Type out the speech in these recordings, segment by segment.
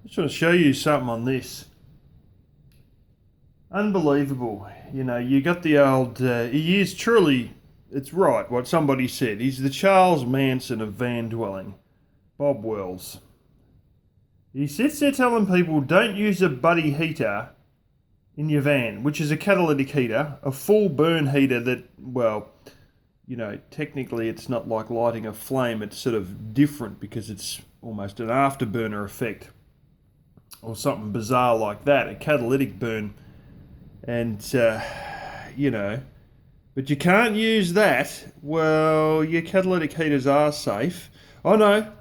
Just want to show you something on this. Unbelievable. You know, you got the old, he is truly, it's right what somebody said. He's the Charles Manson of van dwelling. Bob Wells. He sits there telling people don't use a buddy heater in your van, which is a catalytic heater, a full burn heater that, well, you know, technically it's not like lighting a flame, it's sort of different because it's almost an afterburner effect or something bizarre like that, a catalytic burn. And, you know, but you can't use that. Well, your catalytic heaters are safe. I know,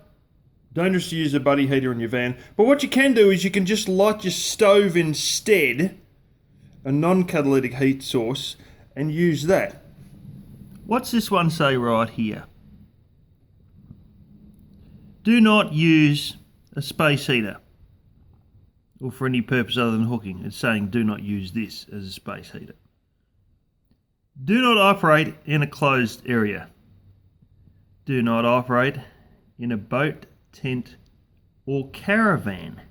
dangerous to use a buddy heater in your van. But what you can do is you can just light your stove instead, a non-catalytic heat source, and use that. What's this one say right here? Do not use a space heater, or for any purpose other than hooking. It's saying do not use this as a space heater. Do not operate in a closed area. Do not operate in a boat, tent, or caravan.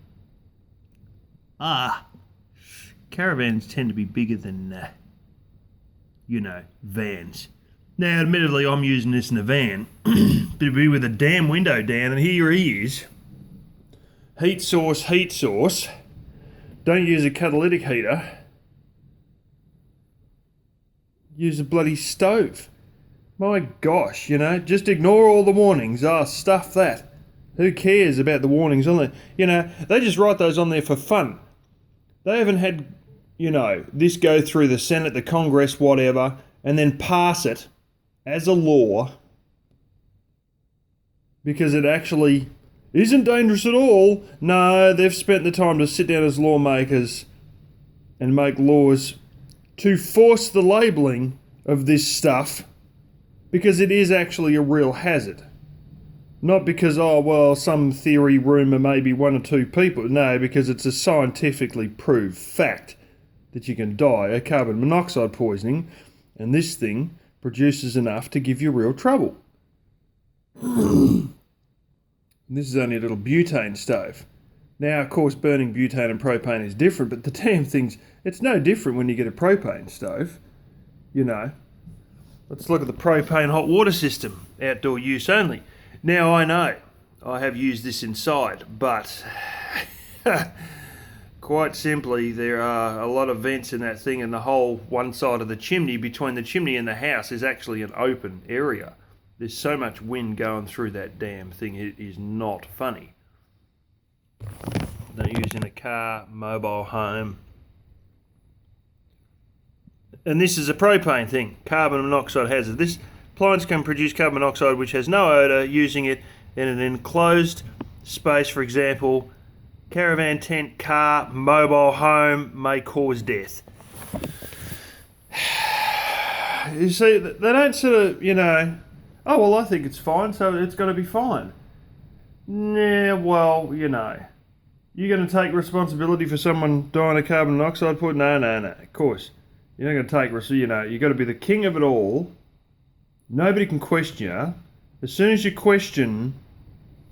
Caravans tend to be bigger than, you know, vans. Now, admittedly, I'm using this in a van, but it'd be with a damn window down, and here he is. Heat source, heat source. Don't use a catalytic heater. Use a bloody stove. My gosh, you know, just ignore all the warnings. Stuff that. Who cares about the warnings on there? You know, they just write those on there for fun. They haven't had, you know, this go through the Senate, the Congress, whatever, and then pass it as a law because it actually isn't dangerous at all. No, they've spent the time to sit down as lawmakers and make laws to force the labelling of this stuff because it is actually a real hazard. Not because, oh, well, some theory, rumour, maybe one or two people. No, because it's a scientifically proved fact that you can die of carbon monoxide poisoning, and this thing produces enough to give you real trouble. This is only a little butane stove. Now, of course, burning butane and propane is different, but the damn thing's, it's no different when you get a propane stove. You know, let's look at the propane hot water system, outdoor use only. Now, I know I have used this inside, but quite simply, there are a lot of vents in that thing, and the whole one side of the chimney, between the chimney and the house, is actually an open area. There's so much wind going through that damn thing, it is not funny. Don't use in a car, mobile home. And this is a propane thing, carbon monoxide hazard. This appliance can produce carbon monoxide which has no odour. Using it in an enclosed space, for example, caravan, tent, car, mobile home, may cause death. You see, they don't sort of, you know, oh, well, I think it's fine, so it's going to be fine. Nah, well, you know, you're going to take responsibility for someone dying of carbon monoxide poisoning? No, of course. You're not going to take, you know, you've got to be the king of it all. Nobody can question you. As soon as you question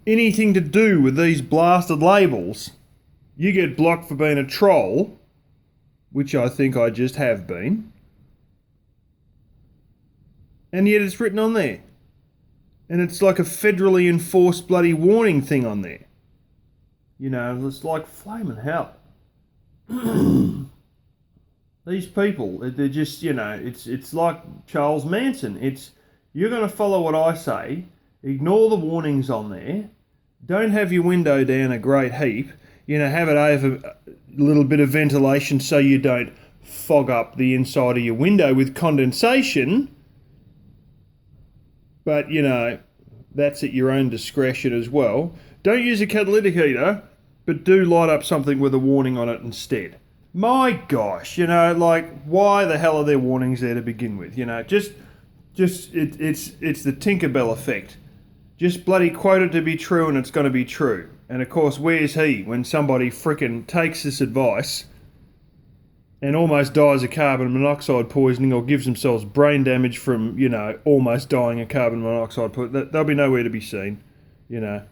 anything to do with these blasted labels, you get blocked for being a troll, which I think I just have been. And yet it's written on there. And it's like a federally enforced bloody warning thing on there. You know, it's like flaming hell. These people, they're just, you know, it's like Charles Manson. You're going to follow what I say, ignore the warnings on there, don't have your window down a great heap, you know, have it over a little bit of ventilation so you don't fog up the inside of your window with condensation. But, you know, that's at your own discretion as well. Don't use a catalytic heater, but do light up something with a warning on it instead. My gosh, you know, like, why the hell are there warnings there to begin with? You know, it's the Tinkerbell effect. Just bloody quote it to be true and it's going to be true. And of course, where's he when somebody frickin' takes this advice and almost dies of carbon monoxide poisoning or gives themselves brain damage from, you know, almost dying of carbon monoxide poisoning? They'll be nowhere to be seen, you know.